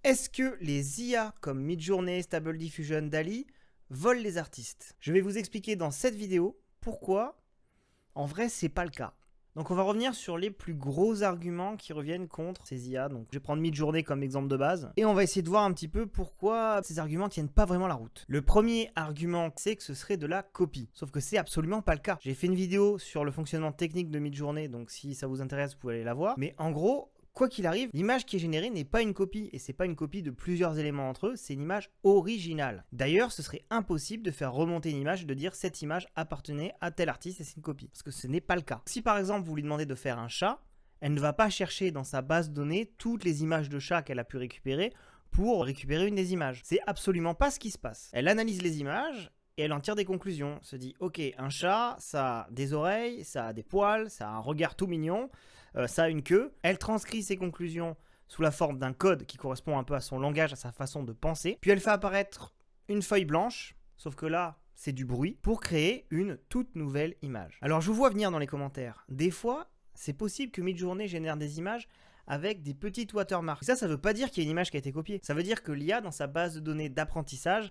Est-ce que les IA comme Midjourney, Stable Diffusion, DALL-E volent les artistes? Je vais vous expliquer dans cette vidéo pourquoi en vrai c'est pas le cas. Donc on va revenir sur les plus gros arguments qui reviennent contre ces IA. Donc je vais prendre Midjourney comme exemple de base et on va essayer de voir un petit peu pourquoi ces arguments tiennent pas vraiment la route. Le premier argument, c'est que ce serait de la copie. Sauf que c'est absolument pas le cas. J'ai fait une vidéo sur le fonctionnement technique de Midjourney, donc si ça vous intéresse, vous pouvez aller la voir. Mais en gros, quoi qu'il arrive, l'image qui est générée n'est pas une copie, et c'est pas une copie de plusieurs éléments entre eux, c'est une image originale. D'ailleurs, ce serait impossible de faire remonter une image et de dire cette image appartenait à tel artiste et c'est une copie, parce que ce n'est pas le cas. Si par exemple vous lui demandez de faire un chat, elle ne va pas chercher dans sa base de données toutes les images de chat qu'elle a pu récupérer pour récupérer une des images. C'est absolument pas ce qui se passe. Elle analyse les images, et elle en tire des conclusions. Se dit, ok, un chat, ça a des oreilles, ça a des poils, ça a un regard tout mignon, ça a une queue. Elle transcrit ses conclusions sous la forme d'un code qui correspond un peu à son langage, à sa façon de penser. Puis elle fait apparaître une feuille blanche, sauf que là, c'est du bruit, pour créer une toute nouvelle image. Alors je vous vois venir dans les commentaires. Des fois, c'est possible que Midjourney génère des images avec des petites watermarks. Ça veut pas dire qu'il y a une image qui a été copiée. Ça veut dire que l'IA, dans sa base de données d'apprentissage,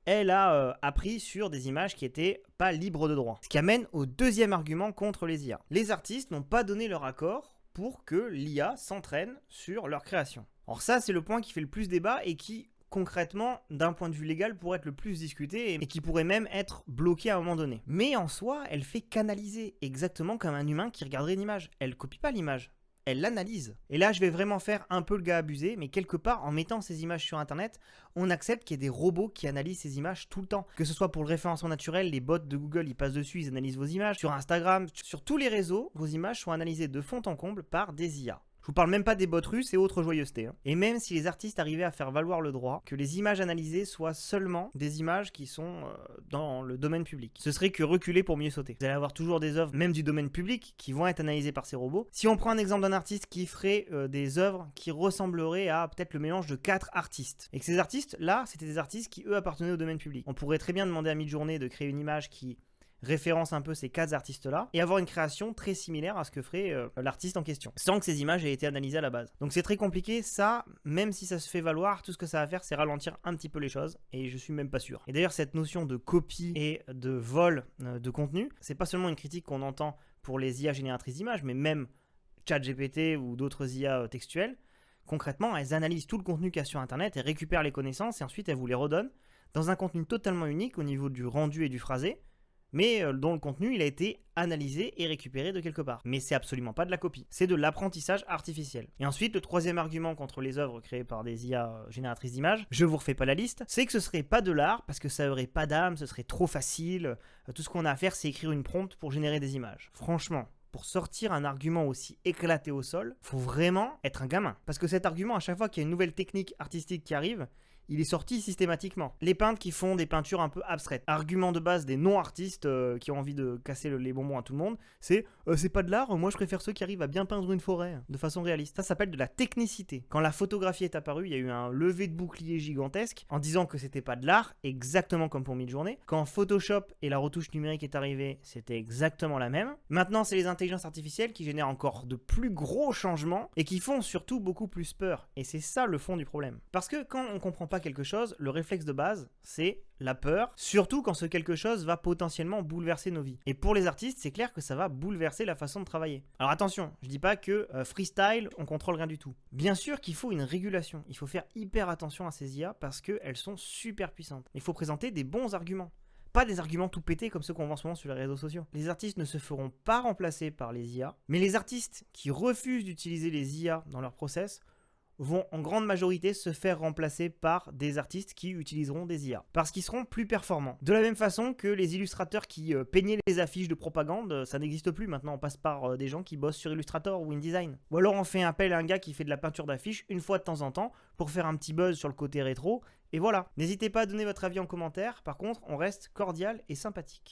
elle a appris sur des images qui n'étaient pas libres de droit. Ce qui amène au deuxième argument contre les IA. Les artistes n'ont pas donné leur accord pour que l'IA s'entraîne sur leur création. Alors ça, c'est le point qui fait le plus débat et qui, concrètement, d'un point de vue légal, pourrait être le plus discuté et qui pourrait même être bloqué à un moment donné. Mais en soi, elle fait canaliser, exactement comme un humain qui regarderait une image. Elle ne copie pas l'image. Elle l'analyse. Et là, je vais vraiment faire un peu le gars abusé, mais quelque part, en mettant ces images sur Internet, on accepte qu'il y ait des robots qui analysent ces images tout le temps. Que ce soit pour le référencement naturel, les bots de Google, ils passent dessus, ils analysent vos images. Sur Instagram, sur tous les réseaux, vos images sont analysées de fond en comble par des IA. Je vous parle même pas des bots russes et autres joyeusetés. Et même si les artistes arrivaient à faire valoir le droit, que les images analysées soient seulement des images qui sont dans le domaine public. Ce serait que reculer pour mieux sauter. Vous allez avoir toujours des œuvres, même du domaine public, qui vont être analysées par ces robots. Si on prend un exemple d'un artiste qui ferait des œuvres qui ressembleraient à peut-être le mélange de 4 artistes, et que ces artistes-là, c'était des artistes qui, eux, appartenaient au domaine public. On pourrait très bien demander à Midjourney de créer une image qui référence un peu ces 4 artistes-là, et avoir une création très similaire à ce que ferait l'artiste en question, sans que ces images aient été analysées à la base. Donc c'est très compliqué, ça, même si ça se fait valoir, tout ce que ça va faire, c'est ralentir un petit peu les choses, et je suis même pas sûr. Et d'ailleurs, cette notion de copie et de vol de contenu, c'est pas seulement une critique qu'on entend pour les IA génératrices d'images, mais même ChatGPT ou d'autres IA textuelles. Concrètement, elles analysent tout le contenu qu'il y a sur Internet, elles récupèrent les connaissances, et ensuite elles vous les redonnent dans un contenu totalement unique au niveau du rendu et du phrasé, mais dont le contenu il a été analysé et récupéré de quelque part. Mais c'est absolument pas de la copie, c'est de l'apprentissage artificiel. Et ensuite, le troisième argument contre les œuvres créées par des IA génératrices d'images, je vous refais pas la liste, c'est que ce serait pas de l'art parce que ça aurait pas d'âme, ce serait trop facile, tout ce qu'on a à faire c'est écrire une prompt pour générer des images. Franchement, pour sortir un argument aussi éclaté au sol, faut vraiment être un gamin. Parce que cet argument, à chaque fois qu'il y a une nouvelle technique artistique qui arrive, il est sorti systématiquement. Les peintres qui font des peintures un peu abstraites. Argument de base des non-artistes qui ont envie de casser les bonbons à tout le monde, c'est pas de l'art, moi je préfère ceux qui arrivent à bien peindre une forêt de façon réaliste. Ça s'appelle de la technicité. Quand la photographie est apparue, il y a eu un lever de bouclier gigantesque en disant que c'était pas de l'art, exactement comme pour Midjourney. Quand Photoshop et la retouche numérique est arrivée, c'était exactement la même. Maintenant, c'est les intelligences artificielles qui génèrent encore de plus gros changements et qui font surtout beaucoup plus peur. Et c'est ça le fond du problème. Parce que quand on comprend pas quelque chose, le réflexe de base, c'est la peur, surtout quand ce quelque chose va potentiellement bouleverser nos vies. Et pour les artistes, c'est clair que ça va bouleverser la façon de travailler. Alors attention, je dis pas que freestyle, on contrôle rien du tout. Bien sûr qu'il faut une régulation, il faut faire hyper attention à ces IA parce qu'elles sont super puissantes. Il faut présenter des bons arguments. Pas des arguments tout pétés comme ceux qu'on voit en ce moment sur les réseaux sociaux. Les artistes ne se feront pas remplacer par les IA, mais les artistes qui refusent d'utiliser les IA dans leur process vont en grande majorité se faire remplacer par des artistes qui utiliseront des IA. Parce qu'ils seront plus performants. De la même façon que les illustrateurs qui peignaient les affiches de propagande, ça n'existe plus. Maintenant, on passe par des gens qui bossent sur Illustrator ou InDesign. Ou alors on fait appel à un gars qui fait de la peinture d'affiches une fois de temps en temps pour faire un petit buzz sur le côté rétro. Et voilà. N'hésitez pas à donner votre avis en commentaire. Par contre, on reste cordial et sympathique.